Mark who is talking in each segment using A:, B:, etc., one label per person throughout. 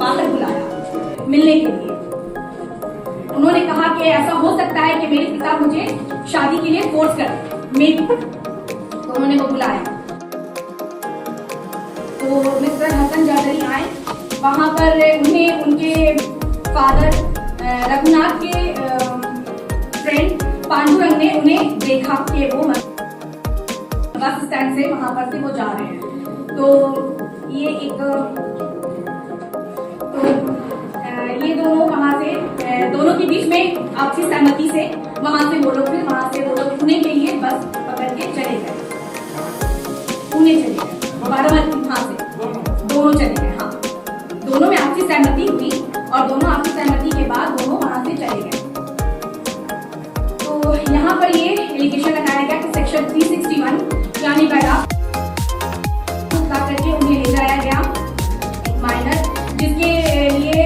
A: बाहर बुलाया मिलने के लिए। उन्होंने कहा कि ऐसा हो सकता है कि मेरे पिता मुझे शादी के लिए फोर्स कर मेरी, तो उन्होंने वो बुलाया। तो मिस्टर हसन जरदरी आए, वहां पर उन्हें उनके फादर रघुनाथ के फ्रेंड पांडुरंग ने उन्हें देखा कि वो बस स्टैंड से वहां पर से वो जा रहे हैं। तो ये दोनों वहां से दोनों के बीच में आपसी सहमति से वहां से वो लोग फिर वहां से वो लोग पुणे के लिए बस पकड़ के चले गए, पुणे चले गए, बारामती वहां से दोनों चले गए। हाँ, दोनों में आपसी सहमति हुई और दोनों आपसी सहमति के बाद दोनों वहां से चले गए। तो यहाँ पर ये एलिगेशन लगाया गया कि सेक्शन 361 यानी पैदा करके उन्हें ले जाया गया माइनर, जिसके लिए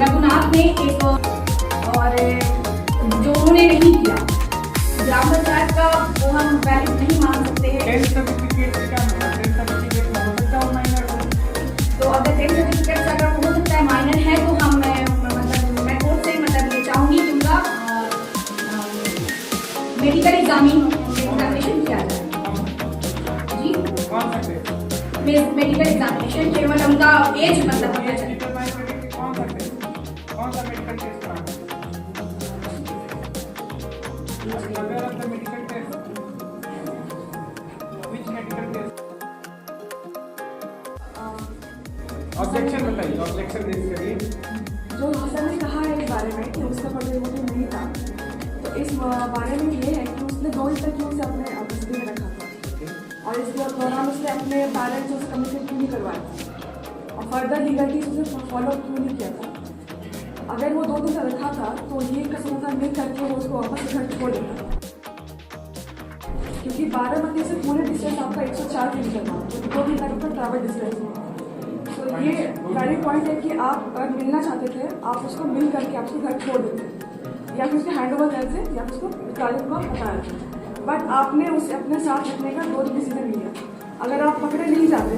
A: रघुनाथ ने एक और जो उन्होंने नहीं किया ग्राम पंचायत का वो हम वैलिड नहीं मान सकते हैं। तो अगर 10 सर्टिफिकेट अगर हो सकता है माइनर है तो हम मतलब मैं कोर्ट से मतलब ये चाहूंगी कि उनका मेडिकल एग्जामिनेशन किया जाए जी, मेडिकल एग्जामिनेशन के मतलब उनका एज मतलब पता चले।
B: ऑब्जेक्शन बताइए, ऑब्जेक्शन रेज करिए।
C: जो हसन ने कहा है इस बारे में कि उसका बर्थडे मोटिव नहीं था, तो इस बारे में ये है कि उसने 2 इंटरव्यू से अपने कस्टडी में रखा था और इसके दौरान उसने अपने पेरेंट्स से कम्युनिकेट क्यों नहीं करवाया था और फर्दर लीगलिटीज उसे फॉलो क्यों नहीं किया था। अगर वो 2 दिन का रखा था तो ये कसम नहीं करके वो उसको वापस घर छोड़ देता, क्योंकि बारामती से पूरे डिस्टेंस आपका 104 किलोमीटर था, 2 दिन तक का ट्रैवल डिस्टेंस। तो ये वैलिड पॉइंट है कि आप अगर मिलना चाहते थे आप उसको मिल करके आप उसको घर छोड़ देते या फिर उसके हैंड ओवर कर से या फिर उसको निकालने को बताया थे, बट आपने उसे अपने साथ रखने का 2 डिसीजन लिया। अगर आप पकड़े नहीं जाते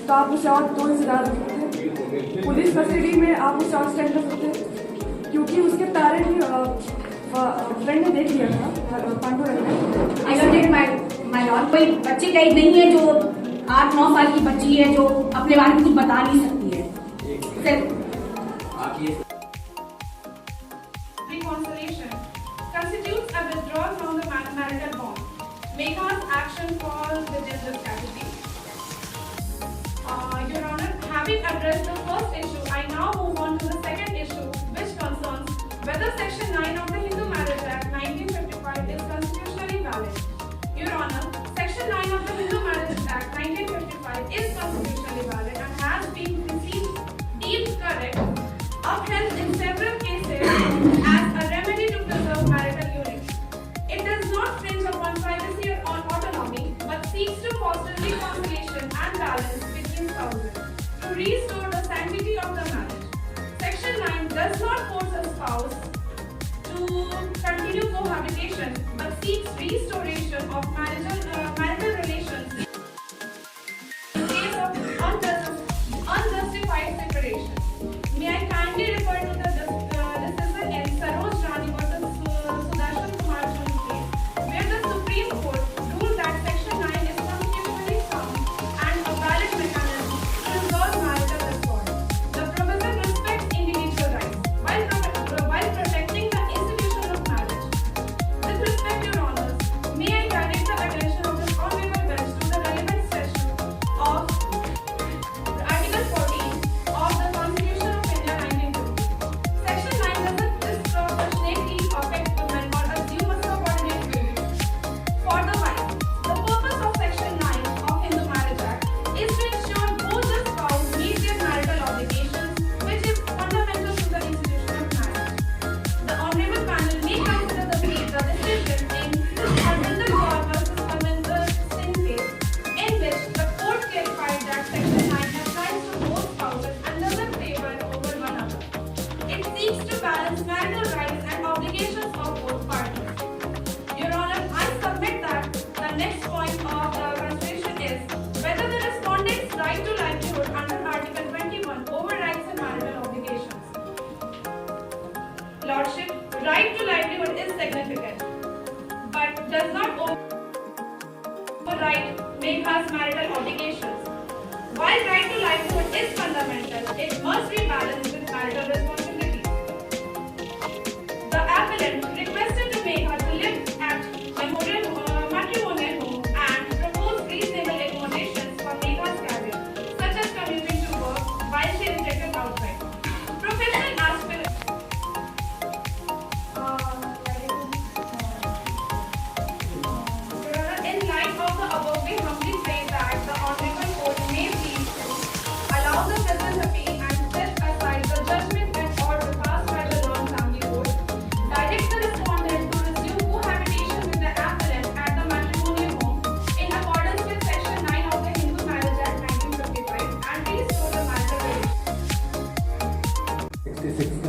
C: तो आप उसे और 2 से ज़्यादा रख सकते थे, पुलिस कस्टडी में आप उसे और स्टैंड कर सकते, क्योंकि उसके पेरेंट फ्रेंड ने देख लिया था पांडुरंग
A: कोई बच्चे का नहीं है जो 8-9 साल की बच्ची है जो अपने बारे में कुछ बता नहीं सकती है।
D: Reconciliation constitutes a withdrawal from the marital bond. Megha's action falls within this category. Your Honor, having addressed the first issue, I now move on to the second issue, which concerns whether Section 9 of the Hindu Marriage Act 1955 is constitutionally valid. Your Honor, Section 9 of the Hindu Marriage Act 1955 is constitutionally valid and has been deemed correct, upheld in several cases as a remedy to preserve marital unity. It does not infringe upon privacy or on autonomy, but seeks to foster reconciliation and balance between spouses to restore the sanctity of the marriage. Section 9 does not force a spouse to continue cohabitation, but seeks restoration of marital relations in case of unjustified separation. May I kindly refer to the decision in Saroj Rani versus Sudarshan Kumar Jun case, where the Supreme Court ruled that Section 9 is constitutionally sound and a valid mechanism to resolve marital discord. The provision respects individual rights while protecting the institution of marriage. With respect, Your Honors, may I direct the attention of the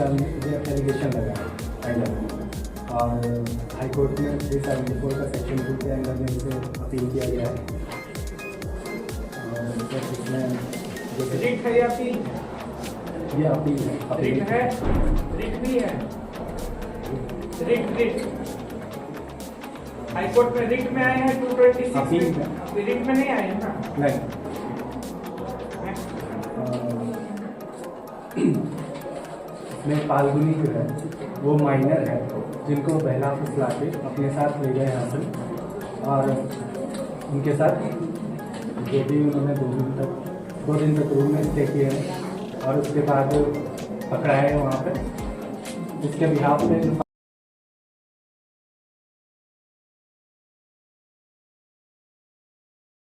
E: allegation लगा है और high court में 374 का section 2 के अंदर में इसे appeal किया गया है। और इसमें
B: रिट है या अपील?
E: ये अपील है।
B: रिट है, रिट भी है। रिट हाई कोर्ट में रिट में आए हैं 226
E: अपील
B: में, रिट में नहीं आए हैं ना?
E: नहीं, में फाल्गुनी जो है वो माइनर है जिनको पहला फुसला के अपने साथ ले गए यहाँ से और उनके साथ जो भी उन्होंने 2 दिन तक रूम में स्टे किए हैं और उसके बाद पकड़ाए वहाँ पे। इसके बिहाफ पे